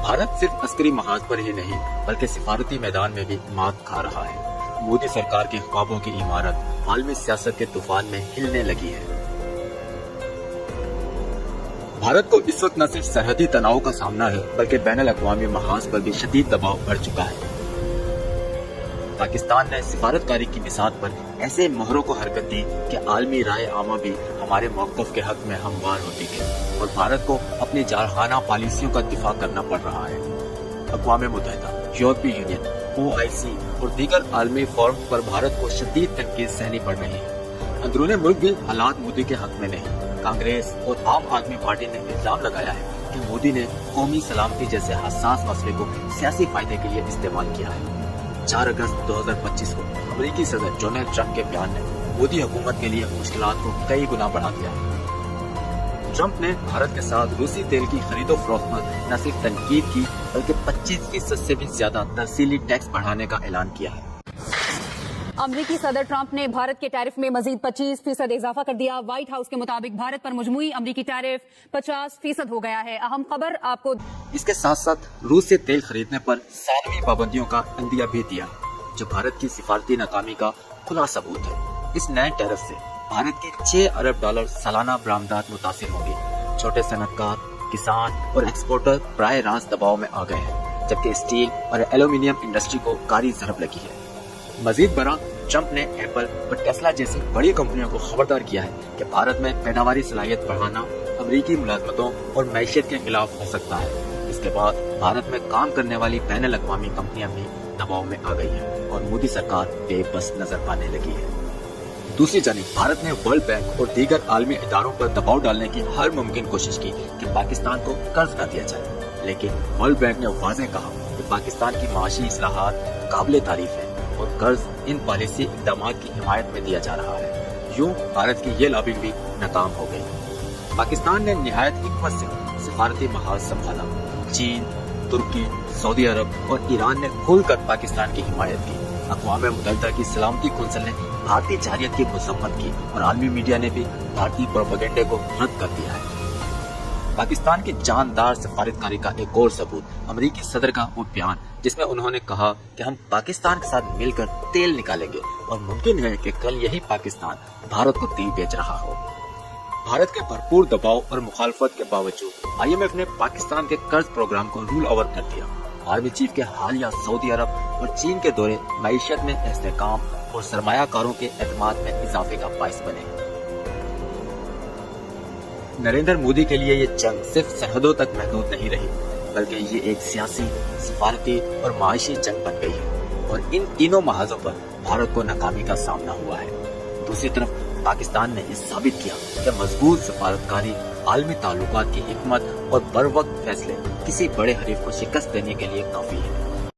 भारत सिर्फ अस्करी महाज पर ही नहीं बल्कि सिफारती मैदान में भी मात खा रहा है। मोदी सरकार के ख्वाबों की इमारत आलमी सियासत के तूफान में हिलने लगी है। भारत को इस वक्त न सिर्फ सरहदी तनाव का सामना है बल्कि बैनुल-अक़वामी महाज पर भी शदीद दबाव बढ़ चुका है। पाकिस्तान ने सिफारतकारी की मिसाल पर ऐसे मोहरों को हरकत दी कि आलमी राय आमा भी हमारे मौक़िफ़ के हक में हमवार होती है और भारत को अपनी जारहाना पॉलिसियों का दिफा करना पड़ रहा है। अक़वाम मुत्तहिदा, यूरोपीय यूनियन, OIC और दीगर आलमी फोरम पर भारत को शदीद तनकीद सहनी पड़ रही है। अंदरूनी मुल्क भी हालात मोदी के हक में नहीं। कांग्रेस और आम आदमी पार्टी ने इल्जाम लगाया है कि मोदी ने कौमी सलामती जैसे हसास मसले को सियासी फायदे के लिए इस्तेमाल किया है। 4 अगस्त 2025 को अमेरिकी सदर डोनाल्ड ट्रंप के बयान ने मोदी हुकूमत के लिए मुश्किलात को कई गुना बढ़ा दिया है। ट्रंप ने भारत के साथ रूसी तेल की खरीदो फरोख्त पर न सिर्फ तनकीद की बल्कि 25% से भी ज्यादा तफसीली टैक्स बढ़ाने का ऐलान किया है। अमरीकी सदर ट्रंप ने भारत के टैरिफ में मजीद 25% इजाफा कर दिया। व्हाइट हाउस के मुताबिक भारत पर मजमूई अमरीकी टैरिफ 50% हो गया है। अहम खबर आपको इसके साथ साथ रूस से तेल खरीदने पर सालवी पाबंदियों का अंदिया भी दिया, जो भारत की सिफारती नाकामी का खुला सबूत है। इस नए टैरिफ से भारत के $6 अरब सालाना बरामदात मुतासिर होंगे। छोटे सनतकार, किसान और एक्सपोर्टर प्राय रास्त दबाव में आ गए हैं, जबकि स्टील और एल्यूमिनियम इंडस्ट्री को कारी ज़रब लगी है। मजीद बड़ा, ट्रंप ने एप्पल और टेस्ला जैसी बड़ी कंपनियों को खबरदार किया है कि भारत में पैदावारी सलाहियत बढ़ाना अमरीकी मुलाजमतों और मैशियत के खिलाफ हो सकता है। इसके बाद भारत में काम करने वाली बैनुल-अक़वामी कंपनियां भी दबाव में आ गई हैं और मोदी सरकार बेबस नजर आने लगी है। दूसरी जानिब भारत ने वर्ल्ड बैंक और दीगर आलमी इदारों पर दबाव डालने की हर मुमकिन कोशिश की कि पाकिस्तान को कर्ज न दिया जाए, लेकिन वर्ल्ड बैंक ने वाज़ेह कहा कि पाकिस्तान की माशी इस्लाहात काबिल तारीफ है और कर्ज इन पॉलिसी इक़दामात की हिमायत में दिया जा रहा है। यूं भारत की ये लॉबिंग भी नाकाम हो गई। पाकिस्तान ने निहायत हिकमत से सिफारती महाज संभाला। चीन, तुर्की, सऊदी अरब और ईरान ने खुलकर पाकिस्तान की हिमायत की। अक़वाम मुत्तहिदा की सलामती कौंसिल ने भारतीय जारियत की मज़म्मत की और आलमी मीडिया ने भी भारतीय प्रोपेगेंडे को रद्द कर दिया है। पाकिस्तान की जानदार सिफारतकारी का एक और सबूत अमेरिकी सदर का वो बयान, जिसमें उन्होंने कहा कि हम पाकिस्तान के साथ मिलकर तेल निकालेंगे और मुमकिन है कि कल यही पाकिस्तान भारत को तेल बेच रहा हो। भारत के भरपूर दबाव और मुखालफत के बावजूद IMF ने पाकिस्तान के कर्ज प्रोग्राम को रूल ओवर कर दिया। आर्मी चीफ के हालिया सऊदी अरब और चीन के दौरे मईशत में इस्तेहकाम और सरमायाकारों के एतमाद में इजाफे का बाइस बने। नरेंद्र मोदी के लिए ये जंग सिर्फ सरहदों तक महदूद नहीं रही, बल्कि ये एक सियासी, सिफारती और माशी जंग बन गई है और इन तीनों महाजों पर भारत को नाकामी का सामना हुआ है। दूसरी तरफ पाकिस्तान ने ये साबित किया कि मजबूत सिफारतकारी, आलमी ताल्लुकात की हिकमत और बरवक्त फैसले किसी बड़े हरीफ को शिकस्त देने के लिए काफी है।